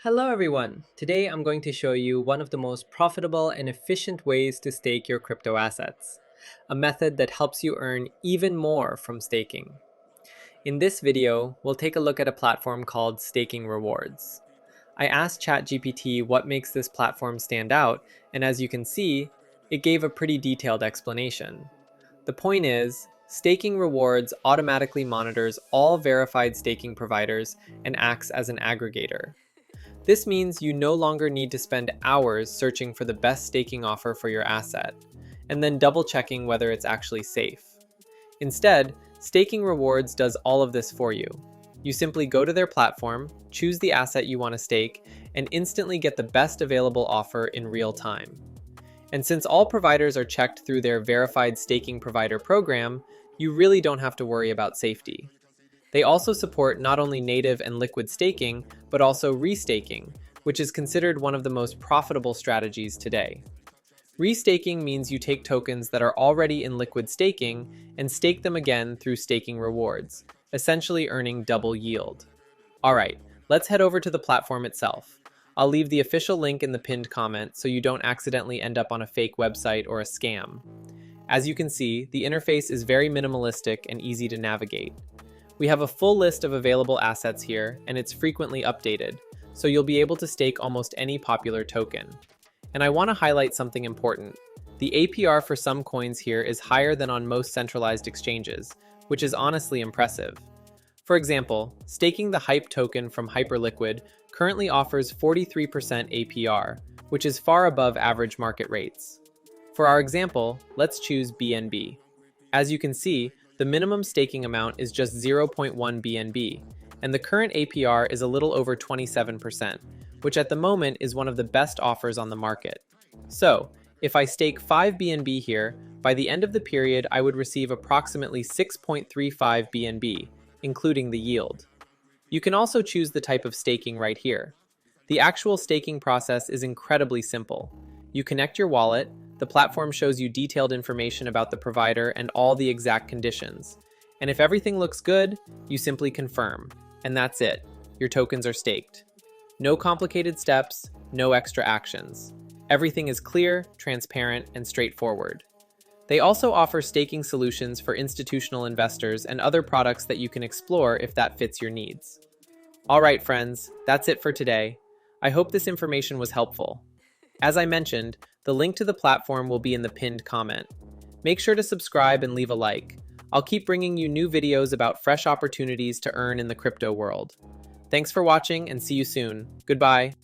Hello everyone! Today I'm going to show you one of the most profitable and efficient ways to stake your crypto assets, a method that helps you earn even more from staking. In this video, we'll take a look at a platform called Staking Rewards. I asked ChatGPT what makes this platform stand out, and as you can see, it gave a pretty detailed explanation. The point is, Staking Rewards automatically monitors all verified staking providers and acts as an aggregator. This means you no longer need to spend hours searching for the best staking offer for your asset, and then double checking whether it's actually safe. Instead, Staking Rewards does all of this for you. You simply go to their platform, choose the asset you want to stake, and instantly get the best available offer in real time. And since all providers are checked through their verified staking provider program, you really don't have to worry about safety. They also support not only native and liquid staking, but also restaking, which is considered one of the most profitable strategies today. Restaking means you take tokens that are already in liquid staking and stake them again through Staking Rewards, essentially earning double yield. Alright, let's head over to the platform itself. I'll leave the official link in the pinned comment so you don't accidentally end up on a fake website or a scam. As you can see, the interface is very minimalistic and easy to navigate. We have a full list of available assets here, and it's frequently updated, so you'll be able to stake almost any popular token. And I want to highlight something important. The APR for some coins here is higher than on most centralized exchanges, which is honestly impressive. For example, staking the HYPE token from Hyperliquid currently offers 43% APR, which is far above average market rates. For our example, let's choose BNB. As you can see, the minimum staking amount is just 0.1 BNB, and the current APR is a little over 27%, which at the moment is one of the best offers on the market. So, if I stake 5 BNB here, by the end of the period I would receive approximately 6.35 BNB, including the yield. You can also choose the type of staking right here. The actual staking process is incredibly simple. You connect your wallet, the platform shows you detailed information about the provider and all the exact conditions. And if everything looks good, you simply confirm. And that's it. Your tokens are staked. No complicated steps, no extra actions. Everything is clear, transparent, and straightforward. They also offer staking solutions for institutional investors and other products that you can explore if that fits your needs. Alright friends, that's it for today. I hope this information was helpful. As I mentioned, the link to the platform will be in the pinned comment. Make sure to subscribe and leave a like. I'll keep bringing you new videos about fresh opportunities to earn in the crypto world. Thanks for watching and see you soon. Goodbye.